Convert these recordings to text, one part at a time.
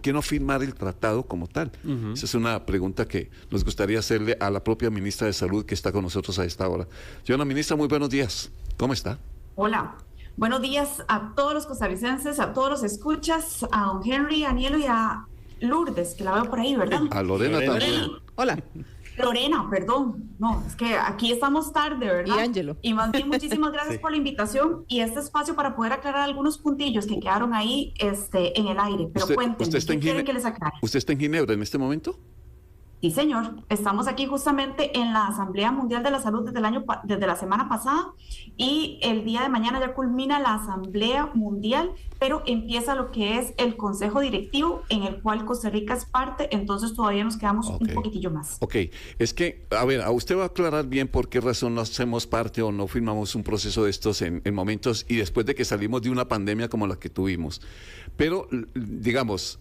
qué no firmar el tratado como tal? Esa es una pregunta que nos gustaría hacerle a la propia ministra de Salud que está con nosotros a esta hora. Señora ministra, muy buenos días. ¿Cómo está? Hola, buenos días a todos los costarricenses, a todos los escuchas, a don Henry, a Anielo y a Lourdes, que la veo por ahí, ¿verdad? A Lorena también. Hola. Lorena, perdón. No, es que aquí estamos tarde, ¿verdad? Y Ángelo. Y más bien, muchísimas gracias por la invitación y este espacio para poder aclarar algunos puntillos que quedaron ahí en el aire. Pero cuéntenme, ¿qué quieren que les aclare? ¿Usted está en Ginebra en este momento? Sí, señor. Estamos aquí justamente en la Asamblea Mundial de la Salud desde la semana pasada y el día de mañana ya culmina la Asamblea Mundial, pero empieza lo que es el Consejo Directivo en el cual Costa Rica es parte, entonces todavía nos quedamos un poquitillo más. Ok, es que, a ver, a usted va a aclarar bien por qué razón no hacemos parte o no firmamos un proceso de estos en momentos y después de que salimos de una pandemia como la que tuvimos. Pero, digamos,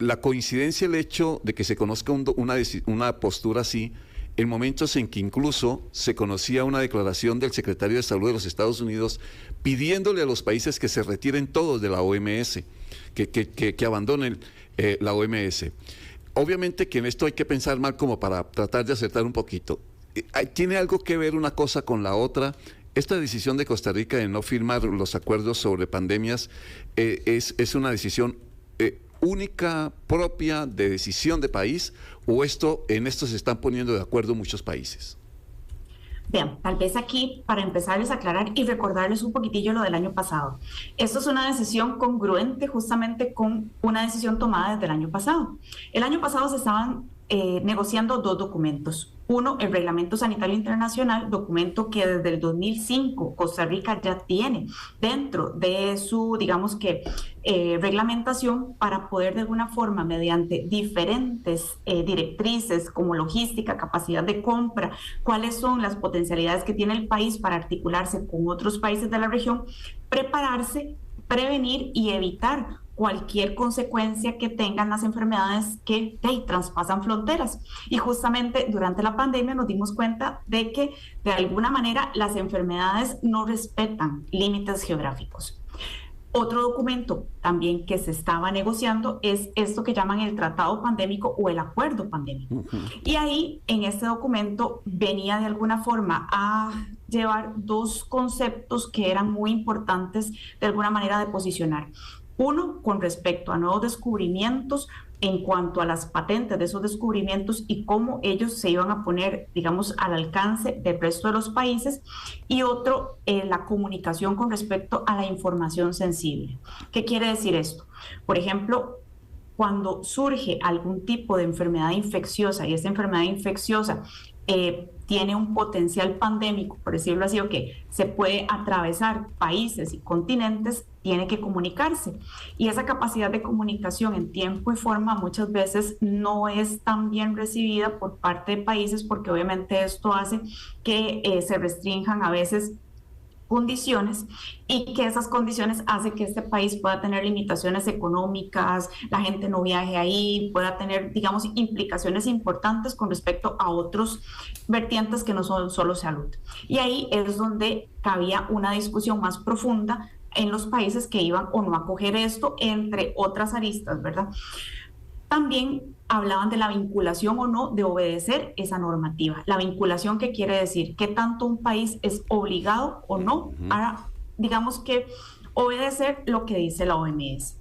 la coincidencia, el hecho de que se conozca una postura así, en momentos en que incluso se conocía una declaración del secretario de Salud de los Estados Unidos pidiéndole a los países que se retiren todos de la OMS, que abandonen la OMS. Obviamente que en esto hay que pensar mal como para tratar de acertar un poquito. ¿Tiene algo que ver una cosa con la otra? Esta decisión de Costa Rica de no firmar los acuerdos sobre pandemias es una decisión única, propia, de decisión de país, o en esto se están poniendo de acuerdo muchos países? Bien, tal vez aquí para empezarles a aclarar y recordarles un poquitillo lo del año pasado. Esto es una decisión congruente justamente con una decisión tomada desde el año pasado. El año pasado se estaban negociando dos documentos. Uno, el Reglamento Sanitario Internacional, documento que desde el 2005 Costa Rica ya tiene dentro de su, digamos que, reglamentación para poder de alguna forma, mediante diferentes directrices como logística, capacidad de compra, cuáles son las potencialidades que tiene el país para articularse con otros países de la región, prepararse, prevenir y evitar cualquier consecuencia que tengan las enfermedades que traspasan fronteras. Y justamente durante la pandemia nos dimos cuenta de que de alguna manera las enfermedades no respetan límites geográficos. Otro documento también que se estaba negociando es esto que llaman el tratado pandémico o el acuerdo pandémico. Y ahí en este documento venía de alguna forma a llevar dos conceptos que eran muy importantes de alguna manera de posicionar. Uno, con respecto a nuevos descubrimientos en cuanto a las patentes de esos descubrimientos y cómo ellos se iban a poner, digamos, al alcance del resto de los países. Y otro, la comunicación con respecto a la información sensible. ¿Qué quiere decir esto? Por ejemplo, cuando surge algún tipo de enfermedad infecciosa y esta enfermedad infecciosa tiene un potencial pandémico, por decirlo así, o que se puede atravesar países y continentes, tiene que comunicarse. Y esa capacidad de comunicación en tiempo y forma muchas veces no es tan bien recibida por parte de países porque obviamente esto hace que se restrinjan a veces condiciones y que esas condiciones hacen que este país pueda tener limitaciones económicas, la gente no viaje ahí, pueda tener, digamos, implicaciones importantes con respecto a otros vertientes que no son solo salud. Y ahí es donde cabía una discusión más profunda en los países que iban o no a acoger esto, entre otras aristas, ¿verdad? También hablaban de la vinculación o no de obedecer esa normativa. La vinculación, ¿qué quiere decir? ¿Qué tanto un país es obligado o no a, digamos que, obedecer lo que dice la OMS?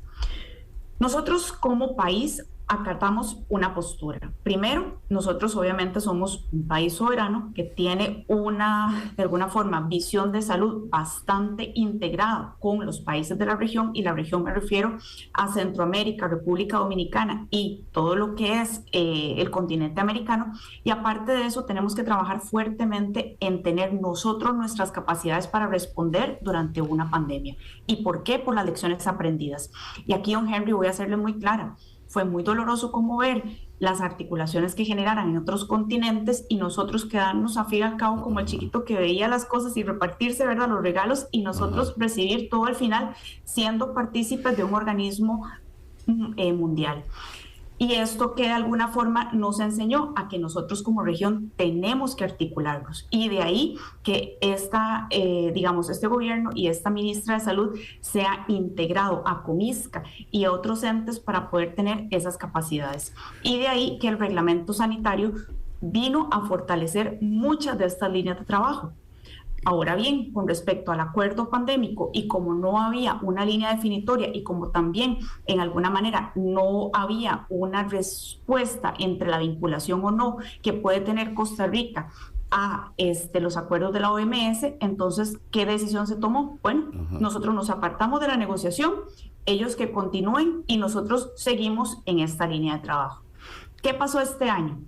Nosotros como país acatamos una postura. Primero, nosotros obviamente somos un país soberano que tiene una, de alguna forma, visión de salud bastante integrada con los países de la región, y la región me refiero a Centroamérica, República Dominicana y todo lo que es el continente americano. Y aparte de eso, tenemos que trabajar fuertemente en tener nosotros nuestras capacidades para responder durante una pandemia. ¿Y por qué? Por las lecciones aprendidas. Y aquí, don Henry, voy a serle muy clara. Fue muy doloroso como ver las articulaciones que generaran en otros continentes y nosotros quedarnos a fin y al cabo como el chiquito que veía las cosas y repartirse, ¿verdad?, los regalos, y nosotros recibir todo al final siendo partícipes de un organismo mundial. Y esto que de alguna forma nos enseñó a que nosotros como región tenemos que articularnos. Y de ahí que este gobierno y esta ministra de Salud sea integrado a Comisca y a otros entes para poder tener esas capacidades. Y de ahí que el reglamento sanitario vino a fortalecer muchas de estas líneas de trabajo. Ahora bien, con respecto al acuerdo pandémico y como no había una línea definitoria y como también en alguna manera no había una respuesta entre la vinculación o no que puede tener Costa Rica a los acuerdos de la OMS, entonces, ¿qué decisión se tomó? Bueno, nosotros nos apartamos de la negociación, ellos que continúen y nosotros seguimos en esta línea de trabajo. ¿Qué pasó este año?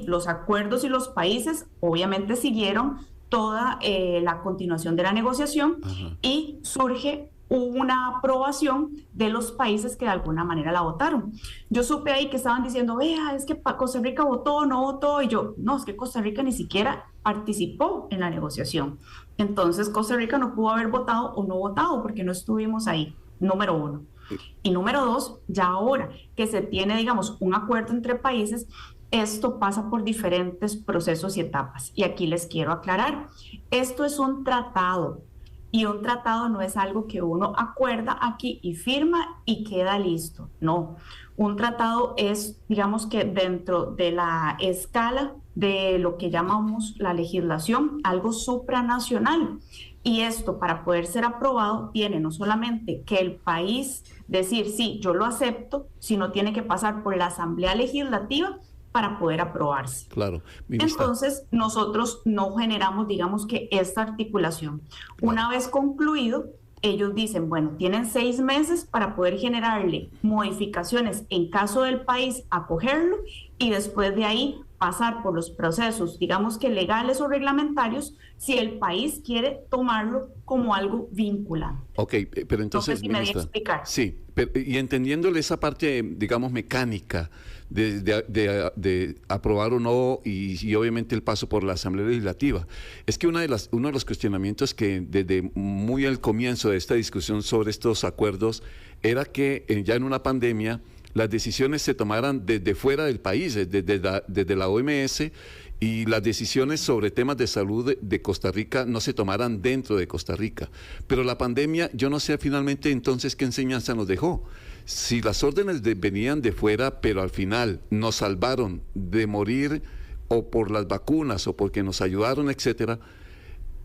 Los acuerdos y los países obviamente siguieron toda la continuación de la negociación y surge una aprobación de los países que de alguna manera la votaron. Yo supe ahí que estaban diciendo, vea, es que Costa Rica votó, no votó, y yo, no, es que Costa Rica ni siquiera participó en la negociación. Entonces Costa Rica no pudo haber votado o no votado porque no estuvimos ahí, número uno. Y número dos, ya ahora que se tiene, digamos, un acuerdo entre países, esto pasa por diferentes procesos y etapas. Y aquí les quiero aclarar, esto es un tratado y un tratado no es algo que uno acuerda aquí y firma y queda listo. No, un tratado es, digamos que dentro de la escala de lo que llamamos la legislación, algo supranacional. Y esto, para poder ser aprobado, tiene no solamente que el país decir, sí, yo lo acepto, sino tiene que pasar por la Asamblea Legislativa para poder aprobarse. Claro. Entonces, nosotros no generamos, digamos que esta articulación. Claro. Una vez concluido, ellos dicen, bueno, tienen 6 meses para poder generarle modificaciones en caso del país acogerlo y después de ahí pasar por los procesos, digamos que legales o reglamentarios, si el país quiere tomarlo como algo vinculante. Ok, pero entonces, no sé si me voy a explicar. Sí, y entendiéndole esa parte, digamos, mecánica de aprobar o no y obviamente el paso por la Asamblea Legislativa, es que uno de los cuestionamientos que desde muy al comienzo de esta discusión sobre estos acuerdos era que ya en una pandemia las decisiones se tomaran desde fuera del país, desde la OMS, y las decisiones sobre temas de salud de Costa Rica no se tomaran dentro de Costa Rica. Pero la pandemia, yo no sé finalmente entonces qué enseñanza nos dejó. Si las órdenes venían de fuera, pero al final nos salvaron de morir o por las vacunas o porque nos ayudaron, etcétera,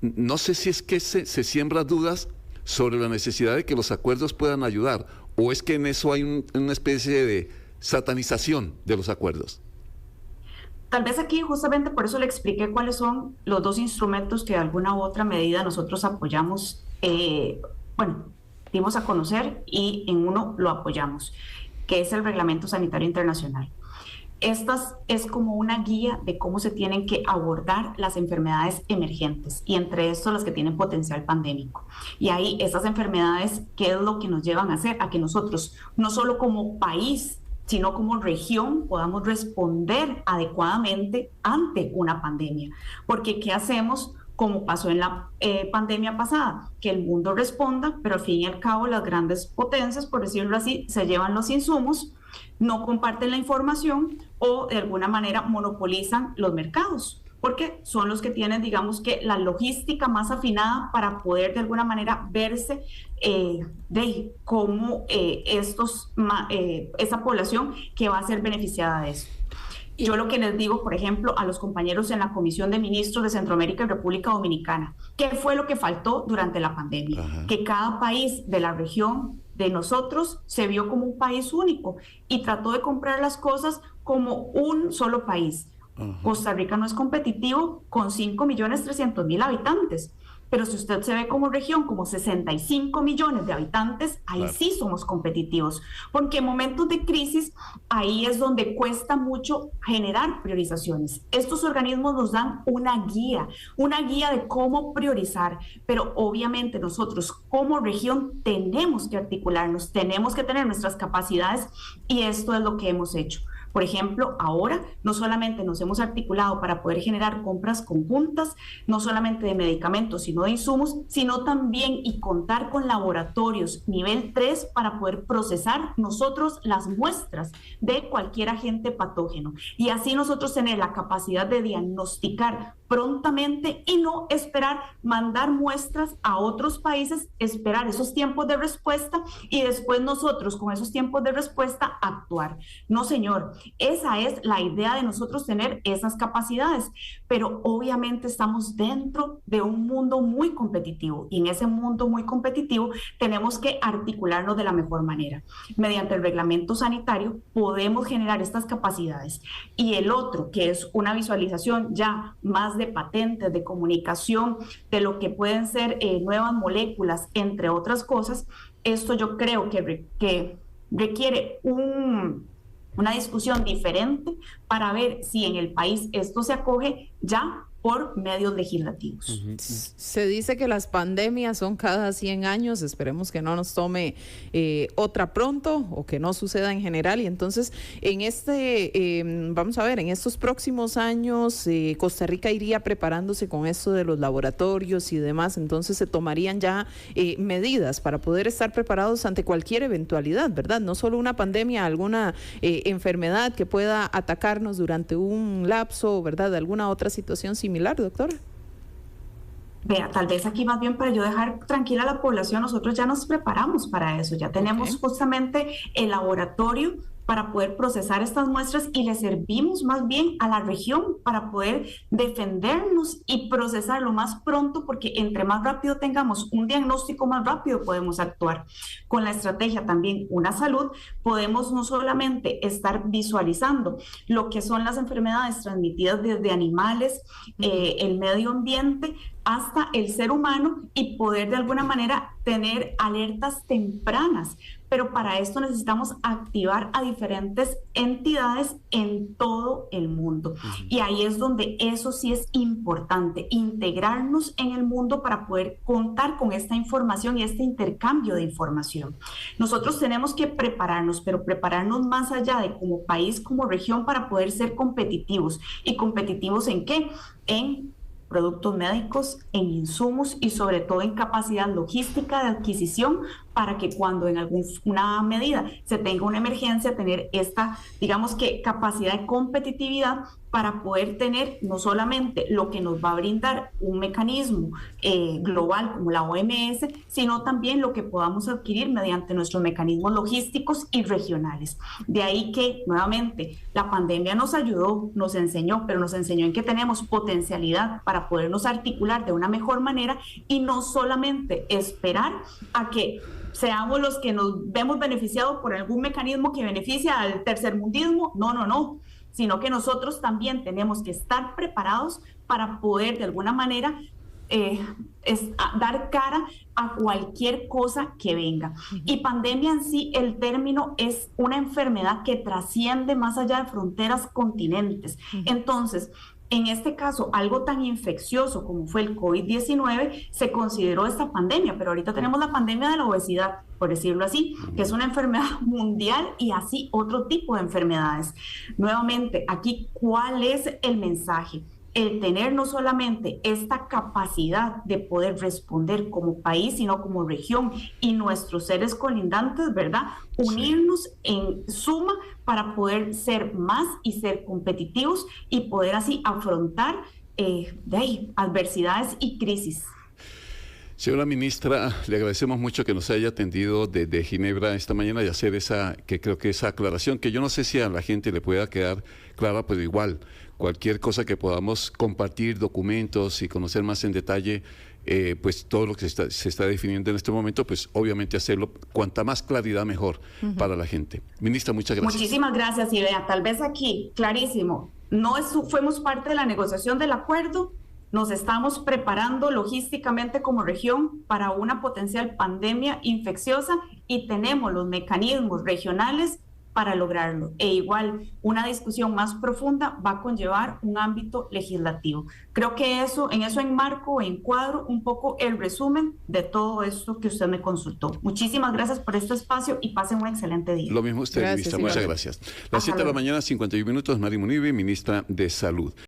no sé si es que se siembra dudas sobre la necesidad de que los acuerdos puedan ayudar, o es que en eso hay una especie de satanización de los acuerdos. Tal vez aquí justamente por eso le expliqué cuáles son los 2 instrumentos que de alguna u otra medida nosotros apoyamos, dimos a conocer y en uno lo apoyamos, que es el Reglamento Sanitario Internacional. Esta es como una guía de cómo se tienen que abordar las enfermedades emergentes y entre estos las que tienen potencial pandémico. Y ahí estas enfermedades, ¿qué es lo que nos llevan a hacer? A que nosotros, no solo como país, sino como región, podamos responder adecuadamente ante una pandemia. Porque ¿qué hacemos? Como pasó en la pandemia pasada, que el mundo responda, pero al fin y al cabo las grandes potencias, por decirlo así, se llevan los insumos, no comparten la información o de alguna manera monopolizan los mercados, porque son los que tienen, digamos que, la logística más afinada para poder de alguna manera verse de cómo esa población que va a ser beneficiada de eso. Yo lo que les digo, por ejemplo, a los compañeros en la Comisión de Ministros de Centroamérica y República Dominicana, ¿qué fue lo que faltó durante la pandemia? Ajá. Que cada país de la región de nosotros se vio como un país único y trató de comprar las cosas como un solo país. Ajá. Costa Rica no es competitivo con 5.300.000 habitantes, pero si usted se ve como región, como 65 millones de habitantes, ahí Claro. sí somos competitivos, porque en momentos de crisis, ahí es donde cuesta mucho generar priorizaciones. Estos organismos nos dan una guía de cómo priorizar, pero obviamente nosotros como región tenemos que articularnos, tenemos que tener nuestras capacidades y esto es lo que hemos hecho. Por ejemplo, ahora no solamente nos hemos articulado para poder generar compras conjuntas, no solamente de medicamentos, sino de insumos, sino también y contar con laboratorios nivel 3 para poder procesar nosotros las muestras de cualquier agente patógeno y así nosotros tener la capacidad de diagnosticar prontamente y no esperar mandar muestras a otros países, esperar esos tiempos de respuesta y después nosotros con esos tiempos de respuesta actuar. No, señor, esa es la idea de nosotros tener esas capacidades, pero obviamente estamos dentro de un mundo muy competitivo y en ese mundo muy competitivo tenemos que articularnos de la mejor manera. Mediante el reglamento sanitario podemos generar estas capacidades y el otro, que es una visualización ya más de patentes, de comunicación, de lo que pueden ser nuevas moléculas, entre otras cosas, esto yo creo que requiere una discusión diferente para ver si en el país esto se acoge ya por medios legislativos. Se dice que las pandemias son cada 100 años, esperemos que no nos tome otra pronto o que no suceda en general y entonces vamos a ver, en estos próximos años Costa Rica iría preparándose con esto de los laboratorios y demás, entonces se tomarían ya medidas para poder estar preparados ante cualquier eventualidad, ¿verdad? No solo una pandemia, alguna enfermedad que pueda atacarnos durante un lapso, ¿verdad? De alguna otra situación similar, doctora. Vea, tal vez aquí más bien para yo dejar tranquila a la población, nosotros ya nos preparamos para eso, ya tenemos justamente el laboratorio para poder procesar estas muestras y le servimos más bien a la región para poder defendernos y procesar lo más pronto, porque entre más rápido tengamos un diagnóstico, más rápido podemos actuar. Con la estrategia también Una Salud, podemos no solamente estar visualizando lo que son las enfermedades transmitidas desde animales, el medio ambiente, hasta el ser humano y poder de alguna manera tener alertas tempranas. Pero para esto necesitamos activar a diferentes entidades en todo el mundo. Y ahí es donde eso sí es importante, integrarnos en el mundo para poder contar con esta información y este intercambio de información. Nosotros tenemos que prepararnos, pero prepararnos más allá de como país, como región, para poder ser competitivos. ¿Y competitivos en qué? En productos médicos, en insumos y sobre todo en capacidad logística de adquisición para que cuando en alguna medida se tenga una emergencia, tener esta, digamos que, capacidad de competitividad para poder tener no solamente lo que nos va a brindar un mecanismo global como la OMS, sino también lo que podamos adquirir mediante nuestros mecanismos logísticos y regionales. De ahí que, nuevamente, la pandemia nos ayudó, nos enseñó, pero nos enseñó en que tenemos potencialidad para podernos articular de una mejor manera y no solamente esperar a que seamos los que nos vemos beneficiados por algún mecanismo que beneficia al tercermundismo. No, sino que nosotros también tenemos que estar preparados para poder de alguna manera dar cara a cualquier cosa que venga. Y pandemia en sí, el término es una enfermedad que trasciende más allá de fronteras, continentes. Entonces, en este caso, algo tan infeccioso como fue el COVID-19, se consideró esta pandemia, pero ahorita tenemos la pandemia de la obesidad, por decirlo así, que es una enfermedad mundial y así otro tipo de enfermedades. Nuevamente, aquí, ¿cuál es el mensaje? El tener no solamente esta capacidad de poder responder como país, sino como región y nuestros seres colindantes, ¿verdad? Unirnos en suma para poder ser más y ser competitivos y poder así afrontar adversidades y crisis. Señora ministra, le agradecemos mucho que nos haya atendido desde Ginebra esta mañana y hacer esa aclaración, que yo no sé si a la gente le pueda quedar clara, pero igual, cualquier cosa que podamos compartir, documentos y conocer más en detalle, pues todo lo que se está definiendo en este momento, pues obviamente hacerlo, cuanta más claridad mejor para la gente. Ministra, muchas gracias. Muchísimas gracias, y vea, tal vez aquí, clarísimo, fuimos parte de la negociación del acuerdo. Nos estamos preparando logísticamente como región para una potencial pandemia infecciosa y tenemos los mecanismos regionales para lograrlo. E igual, una discusión más profunda va a conllevar un ámbito legislativo. Creo que en eso enmarco, encuadro un poco el resumen de todo esto que usted me consultó. Muchísimas gracias por este espacio y pasen un excelente día. Lo mismo usted, ministra. Muchas gracias. Las 7 de la mañana, 51 minutos, Mari Munive, ministra de Salud.